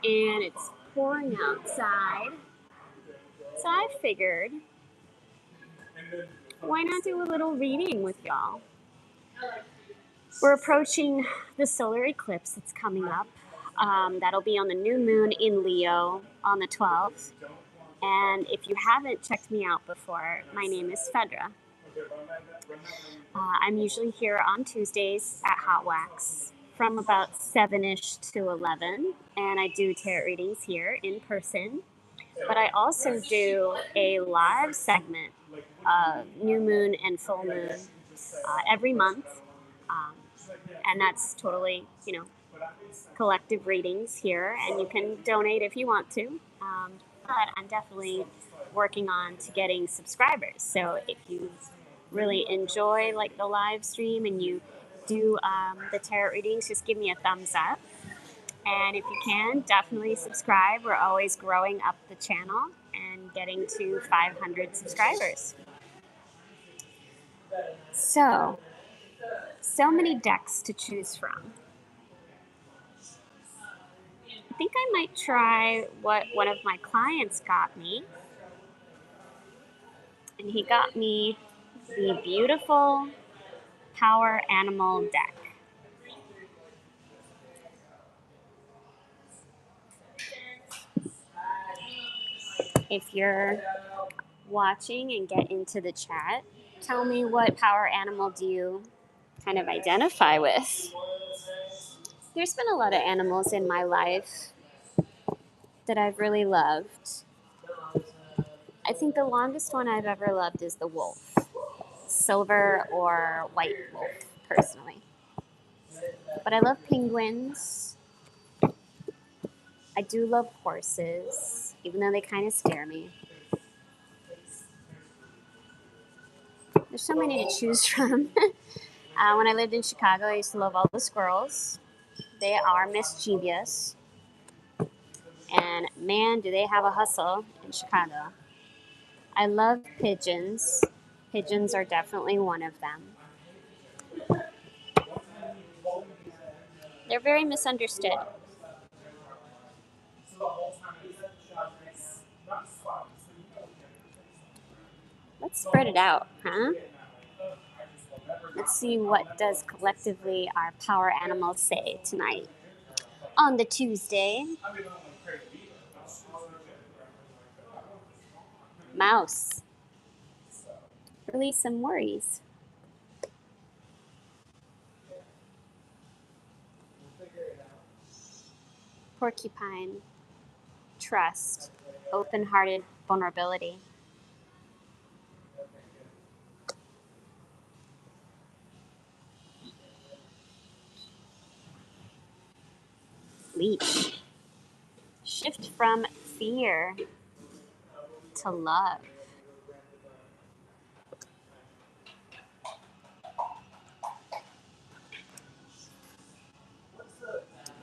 and it's pouring outside. So I figured, why not do a little reading with y'all? We're approaching the solar eclipse that's coming up. That'll be on the new moon in Leo on the 12th. And if you haven't checked me out before, my name is Fedra. I'm usually here on Tuesdays at Hot Wax from about 7-ish to 11. And I do tarot readings here in person. But I also do a live segment of new moon and full moon every month. Um, and that's totally, collective readings here. And you can donate if you want to. But I'm definitely working on to getting subscribers. So if you really enjoy like the live stream and you do the tarot readings, just give me a thumbs up. And if you can, definitely subscribe. We're always growing up the channel and getting to 500 subscribers. So many decks to choose from. I think I might try what one of my clients got me. And he got me the beautiful Power Animal deck. If you're watching and get into the chat, tell me what power animal do you kind of identify with? There's been a lot of animals in my life that I've really loved. I think the longest one I've ever loved is the wolf, silver or white wolf, personally. But I love penguins. I do love horses, even though they kind of scare me. There's so many to choose from. When I lived in Chicago, I used to love all the squirrels. They are mischievous. And man, do they have a hustle in Chicago. I love pigeons. Pigeons are definitely one of them. They're very misunderstood. Let's spread it out, huh? Let's see what does collectively our power animals say tonight on the Tuesday. Mouse. Release some worries. Porcupine. Trust. Open-hearted vulnerability. Leech. Shift from fear to love.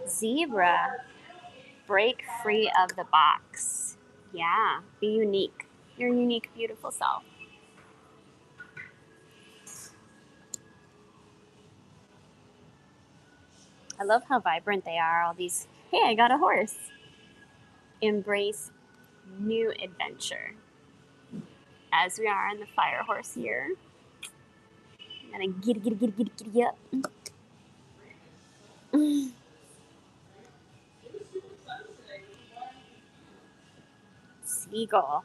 Zebra. Break free of the box. Yeah, be unique. Your unique, beautiful self. I love how vibrant they are. All these, hey, I got a horse. Embrace new adventure. As we are in the fire horse year. I'm gonna giddy up. Seagull.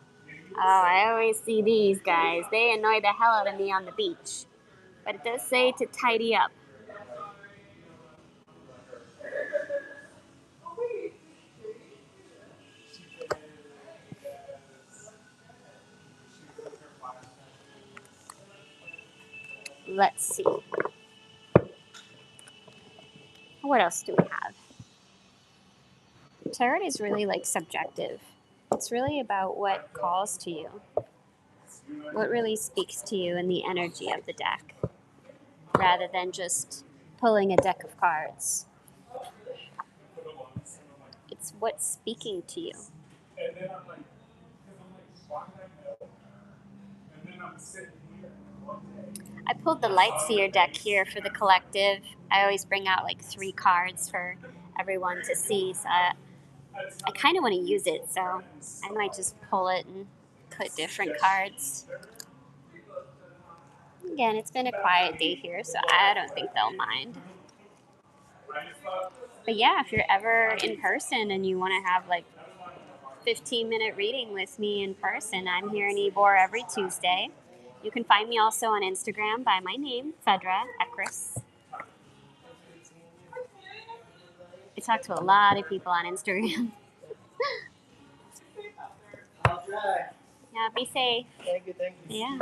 Oh, I always see these guys. They annoy the hell out of me on the beach. But it does say to tidy up. Let's see. What else do we have? Tarot is really like subjective. It's really about what calls to you. What really speaks to you in the energy of the deck, rather than just pulling a deck of cards. It's what's speaking to you. I pulled the Lightseer deck here for the collective. I always bring out like 3 cards for everyone to see. So kind of want to use it, so I might just pull it and put different cards. Again, it's been a quiet day here, so I don't think they'll mind. But yeah, if you're ever in person and you want to have like 15-minute reading with me in person, I'm here in Ybor every Tuesday. You can find me also on Instagram by my name, Fedra Ekres. I talk to a lot of people on Instagram. Yeah, be safe. Thank you. Yeah.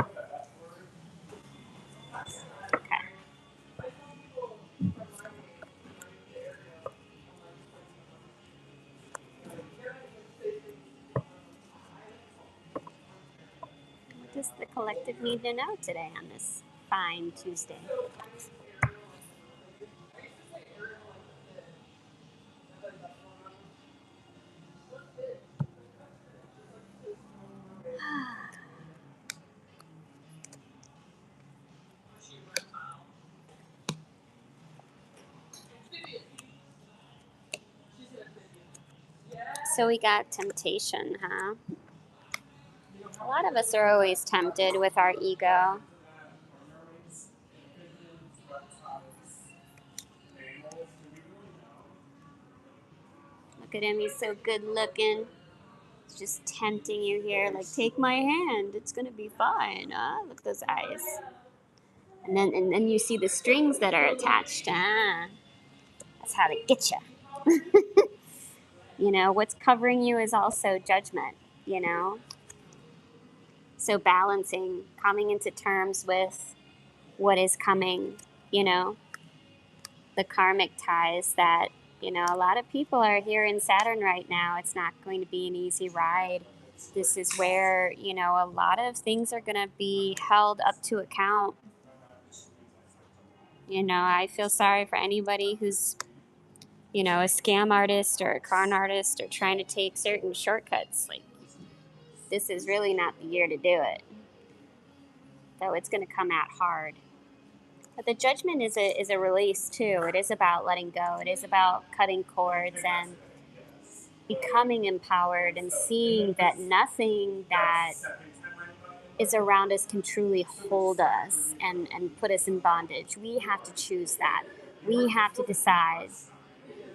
Okay. What does the collective need to know today on this fine Tuesday? So we got temptation, huh? A lot of us are always tempted with our ego. Look at him, he's so good looking. He's just tempting you here, like, take my hand, it's gonna be fine, huh? Look at those eyes. And then you see the strings that are attached. Ah, that's how they get you. You know, what's covering you is also judgment, you know? So balancing, coming into terms with what is coming, you know, the karmic ties that, you know, a lot of people are here in Saturn right now. It's not going to be an easy ride. This is where, you know, a lot of things are going to be held up to account. You know, I feel sorry for anybody who's, you know, a scam artist or a con artist or trying to take certain shortcuts. Like, this is really not the year to do it. Though it's going to come out hard. But the judgment is a release too. It is about letting go. It is about cutting cords and becoming empowered and seeing that nothing that is around us can truly hold us and put us in bondage. We have to choose that. We have to decide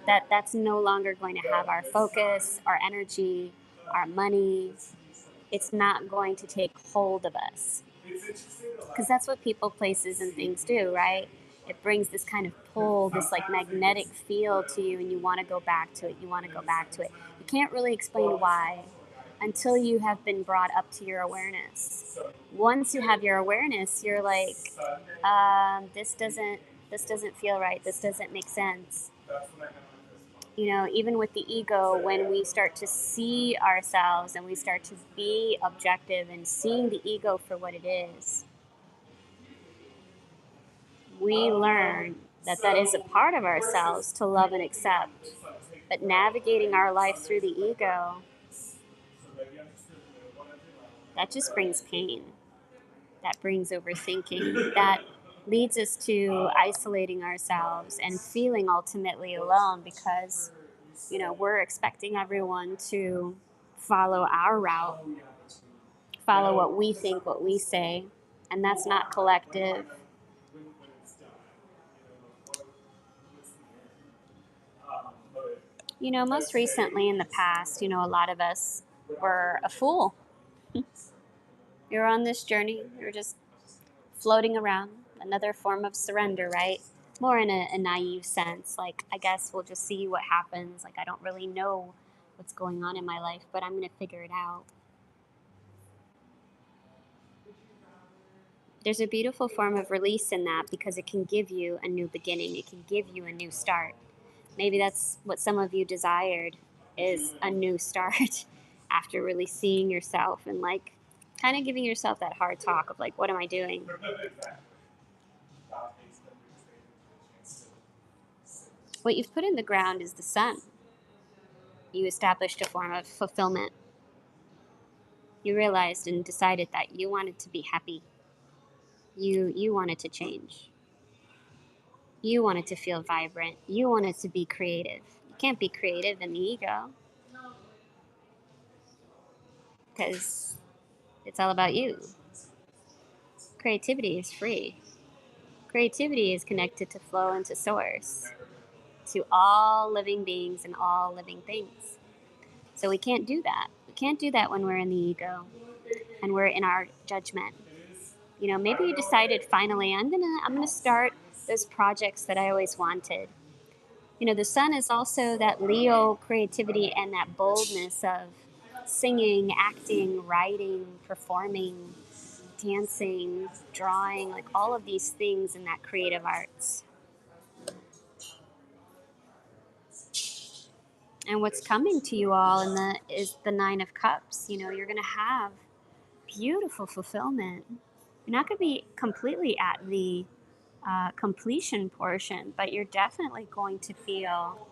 that that's no longer going to have our focus, our energy, our money. It's not going to take hold of us. Because that's what people, places, and things do, right? It brings this kind of pull, this like magnetic feel to you, and you want to go back to it. You want to go back to it. You can't really explain why until you have been brought up to your awareness. Once you have your awareness, you're like, this doesn't feel right. This doesn't make sense. You know, even with the ego, when we start to see ourselves and we start to be objective and seeing the ego for what it is, we learn that that is a part of ourselves to love and accept. But navigating our life through the ego, that just brings pain. That brings overthinking. That leads us to isolating ourselves and feeling ultimately alone because, you know, we're expecting everyone to follow our route, follow what we think, what we say, and that's not collective. You know, most recently in the past, you know, a lot of us were a fool. We were on this journey. We were just floating around. Another form of surrender, right? More in a naive sense. Like, I guess we'll just see what happens. Like, I don't really know what's going on in my life, but I'm going to figure it out. There's a beautiful form of release in that because it can give you a new beginning. It can give you a new start. Maybe that's what some of you desired, is a new start after really seeing yourself and like kind of giving yourself that hard talk of like, what am I doing? What you've put in the ground is the sun. You established a form of fulfillment. You realized and decided that you wanted to be happy. You wanted to change. You wanted to feel vibrant. You wanted to be creative. You can't be creative in the ego. because it's all about you. Creativity is free. Creativity is connected to flow and to source, to all living beings and all living things. So we can't do that. We can't do that when we're in the ego and we're in our judgment. You know, maybe you decided finally I'm gonna start those projects that I always wanted. You know, the sun is also that Leo creativity and that boldness of singing, acting, writing, performing, dancing, drawing, like all of these things in that creative arts. And what's coming to you all is the Nine of Cups. You know, you're going to have beautiful fulfillment. You're not going to be completely at the completion portion, but you're definitely going to feel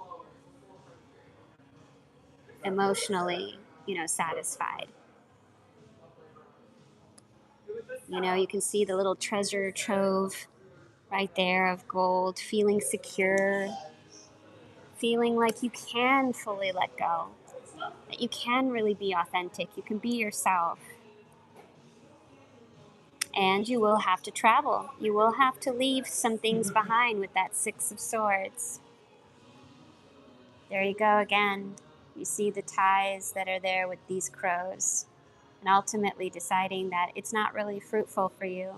emotionally, you know, satisfied. You know, you can see the little treasure trove right there of gold, feeling secure, feeling like you can fully let go, that you can really be authentic, you can be yourself. And you will have to travel. You will have to leave some things behind with that Six of Swords. There you go again. You see the ties that are there with these crows. And ultimately deciding that it's not really fruitful for you.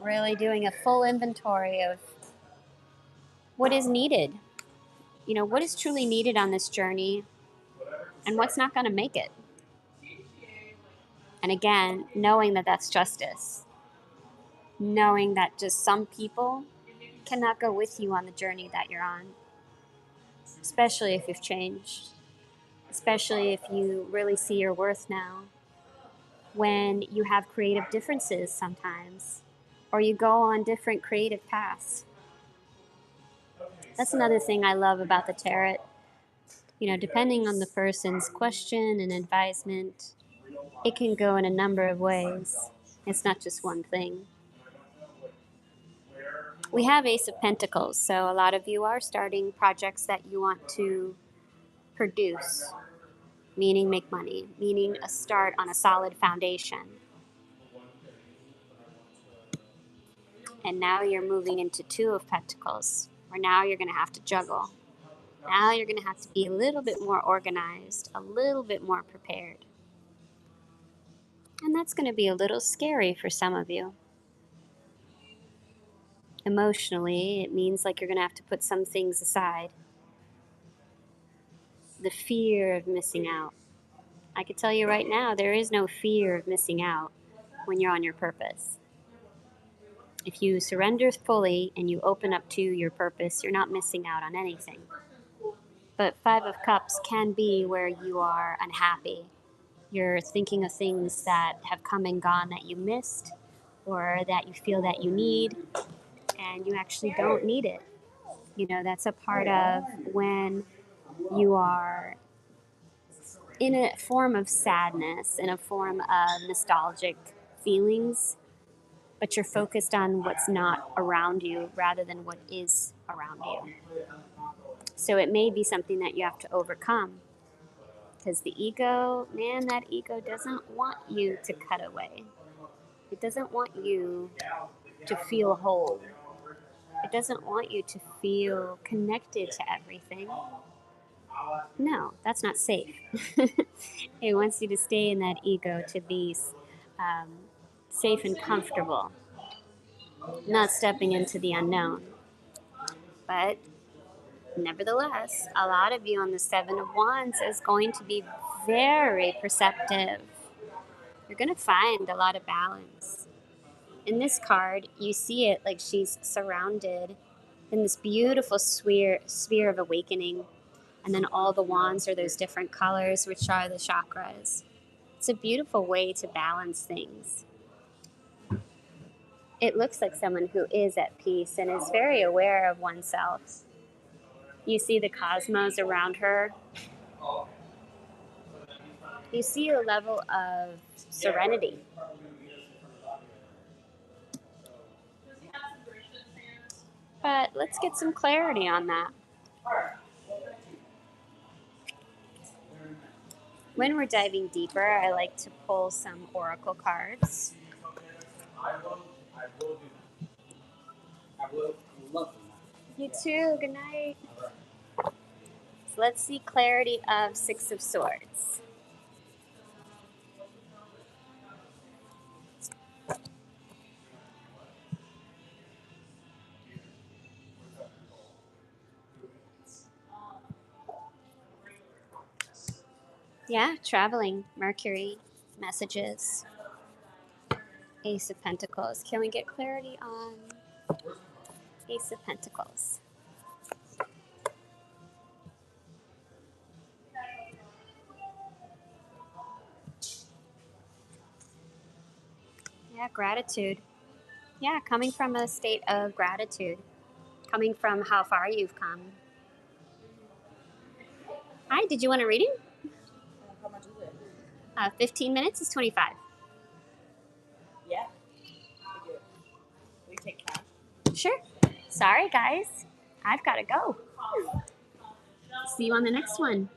Really doing a full inventory of what is needed. You know, what is truly needed on this journey and what's not going to make it. And again, knowing that that's justice. Knowing that just some people cannot go with you on the journey that you're on. Especially if you've changed. Especially if you really see your worth now. When you have creative differences sometimes. Or you go on different creative paths. That's another thing I love about the tarot. You know, depending on the person's question and advisement, it can go in a number of ways. It's not just one thing. We have Ace of Pentacles, so a lot of you are starting projects that you want to produce, meaning make money, meaning a start on a solid foundation. And now you're moving into Two of Pentacles, where now you're going to have to juggle. Now you're going to have to be a little bit more organized, a little bit more prepared. And that's going to be a little scary for some of you. Emotionally, it means like you're going to have to put some things aside. The fear of missing out. I could tell you right now, there is no fear of missing out when you're on your purpose. If you surrender fully and you open up to your purpose, you're not missing out on anything. But Five of Cups can be where you are unhappy. You're thinking of things that have come and gone that you missed or that you feel that you need, and you actually don't need it. You know, that's a part of when you are in a form of sadness, in a form of nostalgic feelings, but you're focused on what's not around you rather than what is around you. So it may be something that you have to overcome, because the ego, man, that ego doesn't want you to cut away. It doesn't want you to feel whole. It doesn't want you to feel connected to everything. No, that's not safe. It wants you to stay in that ego, to be safe and comfortable, not stepping into the unknown. But nevertheless, a lot of you on the Seven of Wands is going to be very perceptive. You're going to find a lot of balance. In this card, you see it like she's surrounded in this beautiful sphere of awakening. And then all the wands are those different colors, which are the chakras. It's a beautiful way to balance things. It looks like someone who is at peace and is very aware of oneself. You see the cosmos around her. You see a level of serenity. But let's get some clarity on that. When we're diving deeper, I like to pull some oracle cards. You too. Good night. So let's see clarity of Six of Swords. Yeah, traveling, Mercury, messages, Ace of Pentacles. Can we get clarity on Ace of Pentacles? Yeah, gratitude. Yeah, coming from a state of gratitude, coming from how far you've come. Hi, did you want a reading? How much is it? 15 minutes is 25. Yeah. We take cash. Sure. Sorry, guys. I've got to go. See you on the next one.